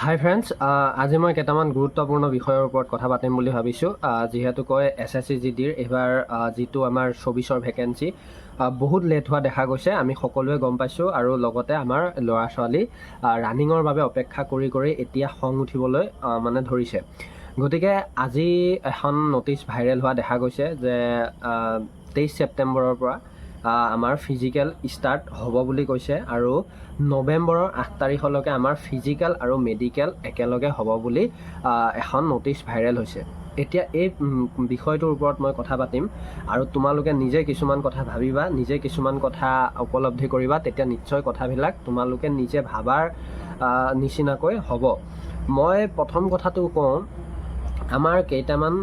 হাই friends, আজি মই কেইটামান গুৰুত্বপূৰ্ণ বিষয়ৰ ওপৰত কথা পাতিম বুলি ভাবিছোঁ। যিহেতুকৈ SSC GDৰ এইবাৰ যিটো আমাৰ 24ৰ ভেকেঞ্চি বহুত লেট হোৱা দেখা গৈছে, আমি সকলোৱে গম পাইছোঁ। আৰু লগতে আমাৰ ল'ৰা ছোৱালী ৰানিঙৰ বাবে অপেক্ষা কৰি কৰি এতিয়া খং উঠিবলৈ মানে ধৰিছে। গতিকে আজি এখন নটিচ ভাইৰেল হোৱা দেখা গৈছে যে 23 ছেপ্টেম্বৰৰ পৰা আমাৰ ফিজিকেল ষ্টাৰ্ট হ'ব বুলি কৈছে, আৰু নৱেম্বৰৰ 8 তাৰিখলৈকে আমাৰ ফিজিকেল আৰু মেডিকেল একেলগে হ'ব বুলি এখন নটিচ ভাইৰেল হৈছে। এতিয়া এই বিষয়টোৰ ওপৰত মই কথা পাতিম, আৰু তোমালোকে নিজে কিছুমান কথা ভাবিবা, নিজে কিছুমান কথা উপলব্ধি কৰিবা, তেতিয়া নিশ্চয় কথাবিলাক তোমালোকে নিজে ভাবাৰ নিচিনাকৈ হ'ব। মই প্ৰথম কথাটো কওঁ, আমাৰ কেইটামান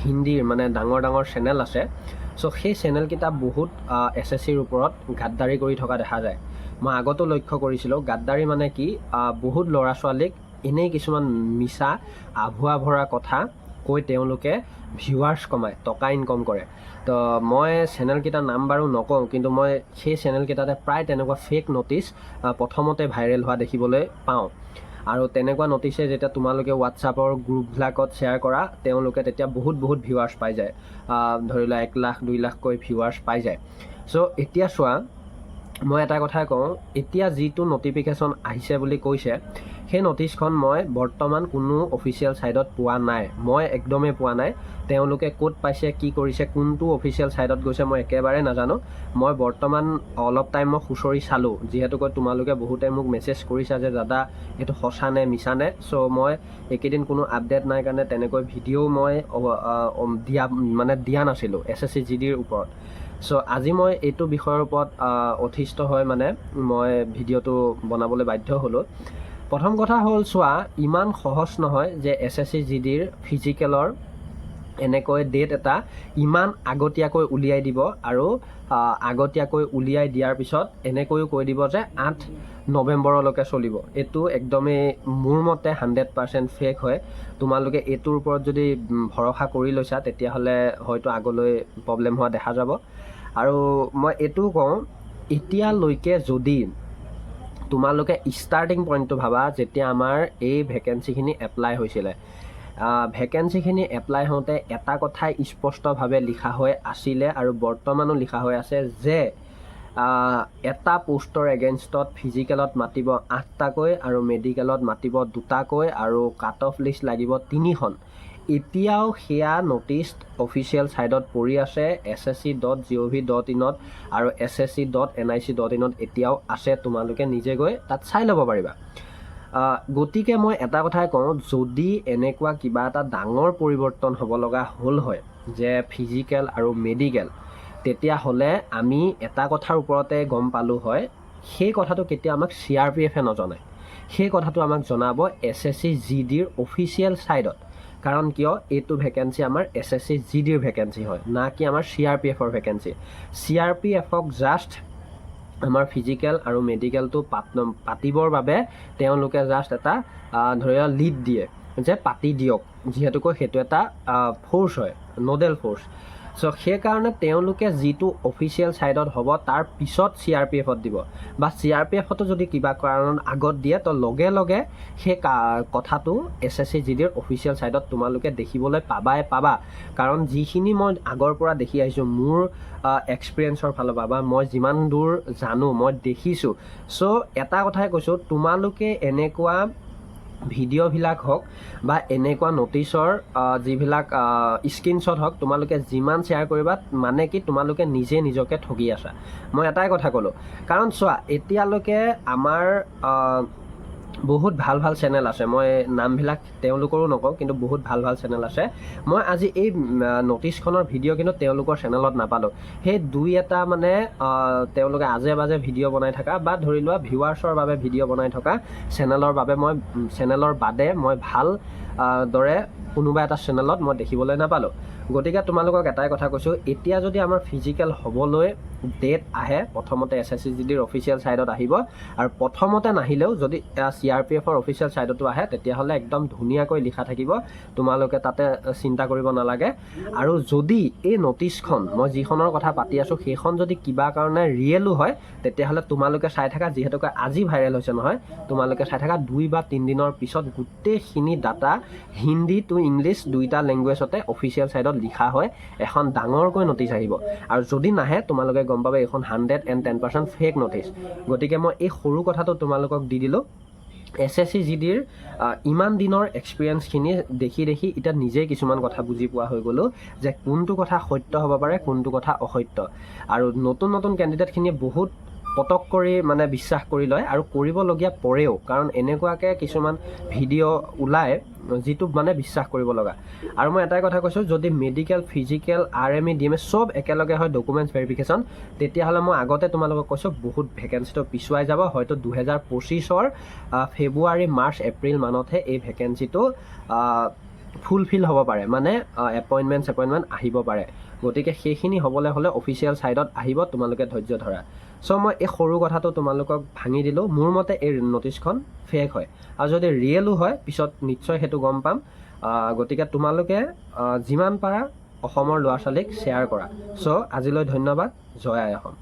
হিন্দীৰ মানে ডাঙৰ ডাঙৰ চেনেল আছে। চ' সেই চেনেলকেইটা বহুত SSCৰ ওপৰত গাদ্দাৰি কৰি থকা দেখা যায়। মই আগতো লক্ষ্য কৰিছিলোঁ, গাদ্দাৰি মানে কি, বহুত ল'ৰা ছোৱালীক এনেই কিছুমান মিছা আভুৱা ভৰা কথা কৈ তেওঁলোকে ভিউৱাৰ্ছ কমায়, টকা ইনকম কৰে। তো মই চেনেলকেইটাৰ নাম বাৰু নকওঁ, কিন্তু মই সেই চেনেলকেইটাতে প্ৰায় তেনেকুৱা ফেক নটিচ প্ৰথমতে ভাইৰেল হোৱা দেখিবলৈ পাওঁ। আৰু তেনেকুৱা নটিচে যেতিয়া তোমালোকে হোৱাটছআপৰ গ্ৰুপবিলাকত শ্বেয়াৰ কৰা, তেওঁলোকে তেতিয়া বহুত ভিউৱাৰ্ছ পাই যায়। ধৰি লোৱা 1 লাখ 2 লাখকৈ ভিউৱাৰ্ছ পাই যায়। চ' এতিয়া চোৱা, মই এটা কথাই কওঁ, এতিয়া যিটো নটিফিকেশ্যন আহিছে বুলি কৈছে, সেই নটিচখন মই বৰ্তমান কোনো অফিচিয়েল ছাইটত পোৱা নাই। মই একদমেই পোৱা নাই। তেওঁলোকে ক'ত পাইছে, কি কৰিছে, কোনটো অফিচিয়েল ছাইটত গৈছে মই একেবাৰে নাজানো। মই বৰ্তমান অলপ টাইম মই খুচৰি চালোঁ, যিহেতুকৈ তোমালোকে বহুতে মোক মেছেজ কৰিছা যে দাদা এইটো সঁচা নে মিছা নে। চ' মই এইকেইদিন কোনো আপডেট নাই কাৰণে তেনেকৈ ভিডিঅ' মই দিয়া নাছিলোঁ SSC GDৰ ওপৰত। চ' আজি মই এইটো বিষয়ৰ ওপৰত অতিষ্ঠ হৈ মানে মই ভিডিঅ'টো বনাবলৈ বাধ্য হ'লোঁ। প্ৰথম কথা হ'ল, চোৱা, ইমান সহজ নহয় যে SSC GDৰ ফিজিকেলৰ এনেকৈ ডেট এটা ইমান আগতীয়াকৈ উলিয়াই দিব, আৰু আগতীয়াকৈ উলিয়াই দিয়াৰ পিছত এনেকৈও কৈ দিব যে 8 নৱেম্বৰলৈকে চলিব। এইটো একদমেই মোৰ মতে 100% ফেক হয়। তোমালোকে এইটোৰ ওপৰত যদি ভৰসা কৰি লৈছা, তেতিয়াহ'লে হয়তো আগলৈ প্ৰব্লেম হোৱা দেখা যাব। আৰু মই এইটোও কওঁ, এতিয়ালৈকে যদি তোমালোকে ষ্টাৰ্টিং পইণ্টটো ভাবা, যেতিয়া আমাৰ এই ভেকেঞ্চিখিনি এপ্লাই হৈছিলে, ভেকেঞ্চিখিনি এপ্লাই হওঁতে এটা কথাই স্পষ্টভাৱে লিখা হৈ আছিলে, আৰু বৰ্তমানো লিখা হৈ আছে, যে এটা পোষ্টৰ এগেইনষ্টত ফিজিকেলত মাতিব 8টাকৈ আৰু মেডিকেলত মাতিব 2টাকৈ, আৰু কাট অফ লিষ্ট লাগিব 3খন। এতিয়াও সেয়া নটিচ অফিচিয়েল ছাইটত পৰি আছে, ssc.gov.in আৰু ssc.nic.in এতিয়াও আছে। তোমালোকে নিজে গৈ তাত চাই ল'ব পাৰিবা। গতিকে মই এটা কথাই কওঁ, যদি এনেকুৱা কিবা এটা ডাঙৰ পৰিৱৰ্তন হ'ব লগা হ'ল হয় যে ফিজিকেল আৰু মেডিকেল, তেতিয়াহ'লে আমি এটা কথাৰ ওপৰতে গম পালোঁ হয়, সেই কথাটো কেতিয়া আমাক CRPFে নজনায়। সেই কথাটো আমাক জনাব SSC GDৰ অফিচিয়েল ছাইটত। কাৰণ কিয়, এইটো ভেকেঞ্চি আমাৰ SSC GDৰ ভেকেঞ্চি হয়, না কি আমাৰ CRPFৰ ভেকেঞ্চি। CRPFক জাষ্ট আমাৰ ফিজিকেল আৰু মেডিকেলটো পাতিবৰ বাবে তেওঁলোকে জাষ্ট এটা ধৰি লোৱা লিড দিয়ে যে পাতি দিয়ক, যিহেতুকৈ সেইটো এটা ফ'ৰ্চ হয়, নডেল ফ'ৰ্চ। চ' সেইকাৰণে তেওঁলোকে যিটো অফিচিয়েল ছাইটত হ'ব তাৰ পিছত CRPFত দিব, বা CRPFতো যদি কিবা কাৰণত আগত দিয়ে, তো লগে লগে সেই কথাটো SSC GDৰ অফিচিয়েল ছাইটত তোমালোকে দেখিবলৈ পাবা। কাৰণ যিখিনি মই আগৰ পৰা দেখি আহিছোঁ, মোৰ এক্সপিৰিয়েঞ্চৰ ফালৰ পৰা, বা মই যিমান দূৰ জানো, মই দেখিছোঁ। চ' এটা কথাই কৈছোঁ, তোমালোকে এনেকুৱা ভিডিঅ'বিলাক হওক বা এনেকুৱা নটিচৰ যিবিলাক স্ক্ৰীনশ্বট হওক, তোমালোকে যিমান শ্বেয়াৰ কৰিবা, মানে কি তোমালোকে নিজে নিজকে ঠগি আছা। মই এটাই কথা ক'লোঁ, কাৰণ চোৱা, এতিয়ালৈকে আমাৰ বহুত ভাল চেনেল আছে, মই নামবিলাক তেওঁলোকৰো নকওঁ, কিন্তু বহুত ভাল চেনেল আছে। মই আজি এই নটিচখনৰ ভিডিঅ' কিন্তু তেওঁলোকৰ চেনেলত নাপালোঁ। সেই 2-এটা মানে তেওঁলোকে আজে বাজে ভিডিঅ' বনাই থকা, বা ধৰি লোৱা ভিউৱাৰ্ছৰ বাবে ভিডিঅ' বনাই থকা চেনেলৰ বাদে মই ভাল দৰে কোনোবা এটা চেনেলত মই দেখিবলৈ নাপালোঁ। গতিকে তোমালোকক এটাই কথা কৈছোঁ, এতিয়া যদি আমাৰ ফিজিকেল হ'বলৈ ডেট আহে, প্ৰথমতে SSCGDৰ অফিচিয়েল ছাইডত আহিব, আৰু প্ৰথমতে নাহিলেও যদি CRPFৰ অফিচিয়েল ছাইডতো আহে তেতিয়াহ'লে একদম ধুনীয়াকৈ লিখা থাকিব, তোমালোকে তাতে চিন্তা কৰিব নালাগে। আৰু যদি এই ন'টিছখন মই যিখনৰ কথা পাতি আছোঁ সেইখন যদি কিবা কাৰণে ৰিয়েলো হয় তেতিয়াহ'লে তোমালোকে চাই থাকা, যিহেতুকে আজি ভাইৰেল হৈছে নহয়, তোমালোকে চাই থাকা 2 বা 3 দিনৰ পিছত গোটেইখিনি ডাটা হিন্দী টু ইংলিছ দুইটা লেংগুৱেজতে অফিচিয়েল ছাইডত লিখা হয়, এখন ডাঙৰকৈ ন'টিছ আহিব। আৰু যদি নাহে তোমালোকে গম পাবা এইখন 110% ফেক ন'টিছ। গতিকে মই এই সৰু কথাটো তোমালোকক দি দিলোঁ। SSCGDৰ ইমান দিনৰ এক্সপিৰিয়েঞ্চখিনি দেখি এতিয়া নিজেই কিছুমান কথা বুজি পোৱা হৈ গ'লোঁ যে কোনটো কথা সত্য হ'ব পাৰে, কোনটো কথা অসত্য। আৰু নতুন কেণ্ডিডেটখিনিয়ে বহুত পটক কৰি মানে বিশ্বাস কৰি লয় আৰু কৰিবলগীয়া পৰেও, কাৰণ এনেকুৱাকৈ কিছুমান ভিডিঅ' ওলায় যিটো মানে বিশ্বাস কৰিব লগা। আৰু মই এটাই কথা কৈছোঁ, যদি মেডিকেল, ফিজিকেল, RME, DME চব একেলগে হয় ডকুমেণ্টছ ভেৰিফিকেশ্যন, তেতিয়াহ'লে মই আগতে তোমালোকক কৈছোঁ বহুত ভেকেঞ্চিটো পিছুৱাই যাব। হয়তো 2025ৰ ফেব্ৰুৱাৰী, মাৰ্চ, এপ্ৰিল মানতহে এই ভেকেঞ্চিটো ফুলফিল হ'ব পাৰে, মানে এপইণ্টমেণ্ট আহিব পাৰে। গতিকে সেইখিনি হ'বলৈ হ'লে অফিচিয়েল ছাইডত আহিব, তোমালোকে ধৈৰ্য ধৰা। চ' মই এই সৰু কথাটো তোমালোকক ভাঙি দিলোঁ। মোৰ মতে এই ন'টিছখন ফেক হয়, আৰু যদি ৰিয়েলো হয় পিছত নিশ্চয় সেইটো গম পাম। গতিকে তোমালোকে যিমান পাৰা অসমৰ ল'ৰা ছোৱালীক শ্বেয়াৰ কৰা। চ' আজিলৈ ধন্যবাদ। জয় আই অসম।